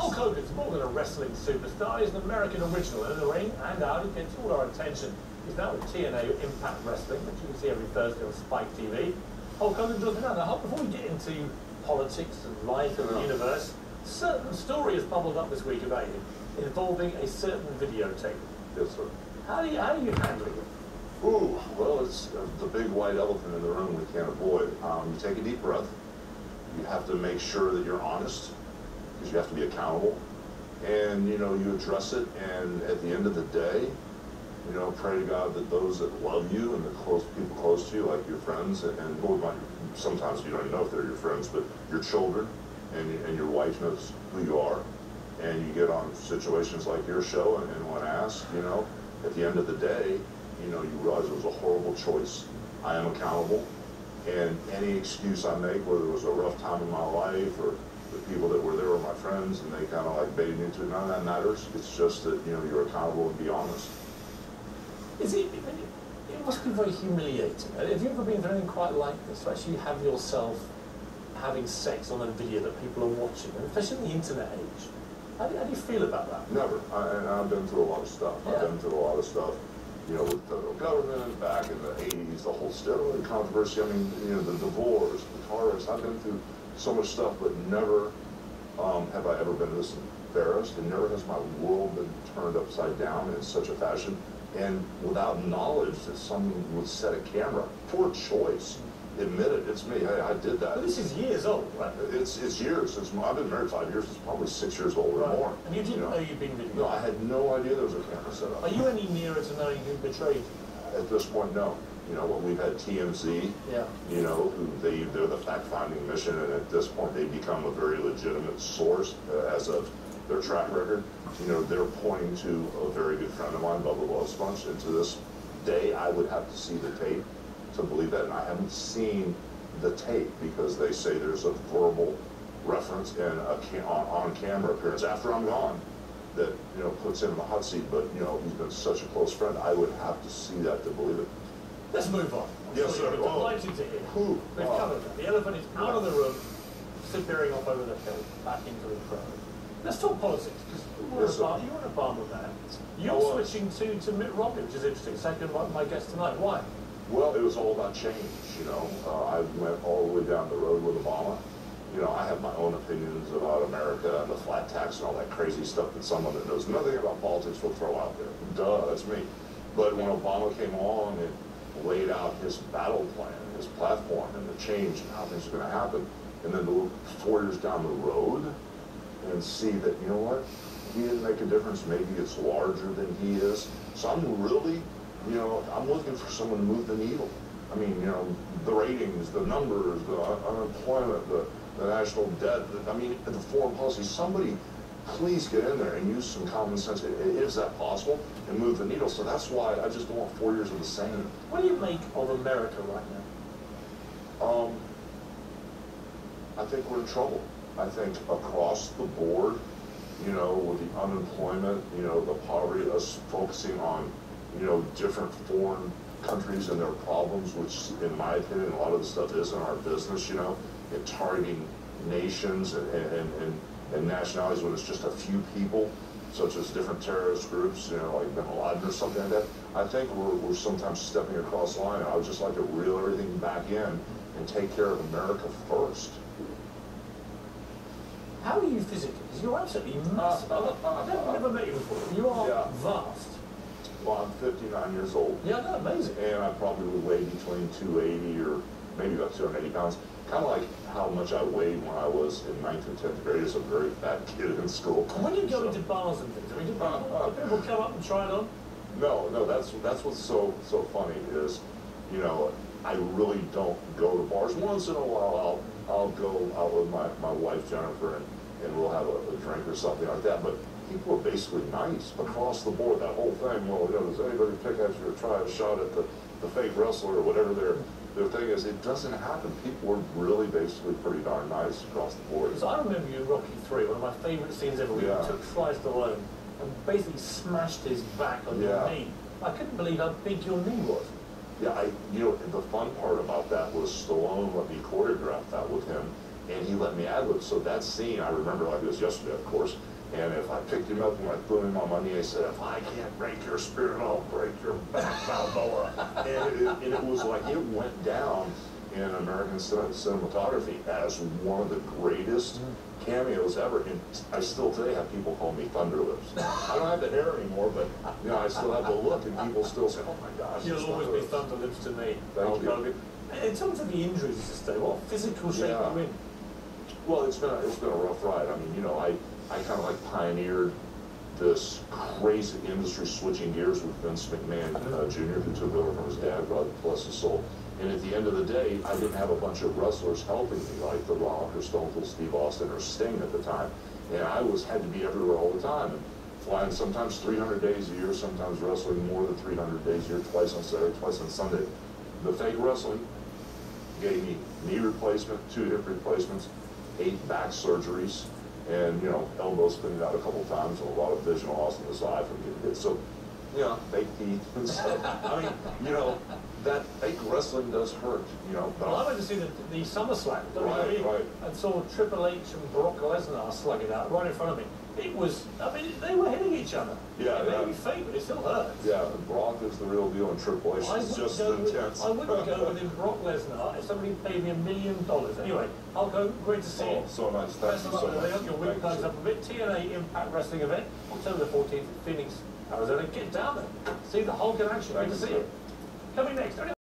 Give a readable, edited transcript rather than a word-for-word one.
Hulk Hogan's more than a wrestling superstar. He's an American original in the ring and out. He gets all our attention. He's now with TNA Impact Wrestling, which you can see every Thursday on Spike TV. Hulk Hogan does it now. Now, Hulk, before we get into politics and life and the universe, a certain story has bubbled up this week about you, involving a certain videotape. Yes, sir. How do you handle it? Ooh, well, it's the big white elephant in the room we can't avoid. You take a deep breath. You have to make sure that you're honest, because you have to be accountable. And, you know, you address it, and at the end of the day, you know, pray to God that those that love you and the people close to you, like your friends, and sometimes you don't even know if they're your friends, but your children and your wife knows who you are. And you get on situations like your show, and when asked, you know, at the end of the day, you know, you realize it was a horrible choice. I am accountable, and any excuse I make, whether it was a rough time in my life or the people that were there were my friends and they kind of like baited me into it, none of that matters. It's just that, you know, you're accountable and be honest. It must be very humiliating. Have you ever been through anything quite like this, to actually have yourself having sex on a video that people are watching, and especially in the internet age? How do you feel about that? Never. And I've been through a lot of stuff. Yeah. I've been through a lot of stuff, you know, with the federal government back in the 80s, the whole steroid controversy. I mean, you know, the divorce, the car wrecks. I've been through so much stuff, but never have I ever been this embarrassed, and never has my world been turned upside down in such a fashion. And without knowledge that someone would set a camera, poor choice. Admit it, it's me. Hey, I did that. But this is years old, right? It's years. I've been married 5 years. It's probably 6 years old or more. And you didn't know you'd been videoed? No, I had no idea there was a camera set up. Are you any nearer to knowing who betrayed you? At this point, no. You know, we've had TMZ, yeah. You know, they're the fact-finding mission, and at this point they become a very legitimate source as of their track record. You know, they're pointing to a very good friend of mine, Bubba Love Sponge, and to this day I would have to see the tape to believe that, and I haven't seen the tape because they say there's a verbal reference and a on-camera appearance after I'm gone that, you know, puts him in the hot seat. But, you know, he's been such a close friend, I would have to see that to believe it. Let's move on. Yes, sir. We're delighted to hear. We've covered that. The elephant is out of the room, disappearing off over the hill, back into the crowd. Let's talk politics, because you're an Obama man. You're switching to Mitt Romney, which is interesting. Second, my guest tonight. Why? Well, it was all about change, you know. I went all the way down the road with Obama. You know, I have my own opinions about America and the flat tax and all that crazy stuff that someone that knows nothing about politics will throw out there. Duh, that's me. But when Obama came along and laid out his battle plan, his platform, and the change and how things are going to happen, and then to look 4 years down the road and see that, you know what, he didn't make a difference, maybe it's larger than he is. So I'm really, you know, I'm looking for someone to move the needle. I mean, you know, the ratings, the numbers, the unemployment, the national debt, I mean, the foreign policy. Somebody please get in there and use some common sense. Is that possible? And move the needle. So that's why I just don't want 4 years of the same. What do you make of America right now? I think we're in trouble. I think across the board, you know, with the unemployment, you know, the poverty, us focusing on, you know, different foreign countries and their problems, which in my opinion, a lot of the stuff isn't our business, you know, and targeting nations and nationalities when it's just a few people, such as different terrorist groups, you know, like Bin Laden or something like that. I think we're sometimes stepping across the line. I would just like to reel everything back in and take care of America first. How are you physically? Because you're absolutely massive. I've never met you before. You are vast. Well, I'm 59 years old. Yeah, no, amazing. And I probably would weigh between 280 or maybe about 280 pounds. Kind of like how much I weighed when I was in 9th and 10th grade as a very fat kid in school. And when you go into bars and things, I mean, do people come up and try it on? No, that's what's so funny is, you know, I really don't go to bars. Once in a while, I'll go out with my wife Jennifer and we'll have a drink or something like that. But people are basically nice across the board. That whole thing. Well, you know, does anybody pick at you or try a shot at the fake wrestler or whatever their thing is? It doesn't happen. People are really basically pretty darn nice across the board. Because I remember you in Rocky III, one of my favourite scenes ever. We took Sly Stallone and basically smashed his back on your knee. I couldn't believe how big your knee was. Yeah, you know, the fun part about that was Stallone let me choreograph that with him, and he let me ad-lib. So that scene, I remember like it was yesterday, of course. And if I picked him up and I threw him on my knee, I said, if I can't break your spirit, I'll break your back, Balboa. And it was like, it went down in American cinematography as one of the greatest cameos ever. And I still today have people call me Thunder Lips. I don't have the hair anymore, but you know, I still have the look, and people still say, oh my gosh. You'll always be Thunder Lips to me. Thank you. Hogan. In terms of the injuries you sustained, what physical shape are you in? Well, it's been a rough ride. I mean, you know, I kind of like pioneered this crazy industry switching gears with Vince McMahon Jr., who took over from his dad, God bless his soul. And at the end of the day, I didn't have a bunch of wrestlers helping me, like The Rock or Stone Cold Steve Austin or Sting at the time. And I had to be everywhere all the time, and flying sometimes 300 days a year, sometimes wrestling more than 300 days a year, twice on Saturday, twice on Sunday. The fake wrestling gave me knee replacement, 2 hip replacements, 8 back surgeries, and, you know, elbows cleaned out a couple times, and a lot of vision loss on the side from getting hit. So, you know, fake teeth and stuff. I mean, you know, that fake wrestling does hurt, you know. Well, I went to see the SummerSlam, Right. and saw Triple H and Brock Lesnar slug it out right in front of me. It was, I mean, they were hitting each other. Yeah, it may be fake, but it still hurts. Yeah, Brock is the real deal, and Triple H is just intense. I wouldn't go with him, Brock Lesnar, if somebody paid me $1 million. Anyway, Hogan, great to see you. So nice. Thank you so much. Your week plugs up a bit. TNA Impact Wrestling event, October the 14th in Phoenix, Arizona. Get down there. See the Hulk in action. Great to see you. Coming next.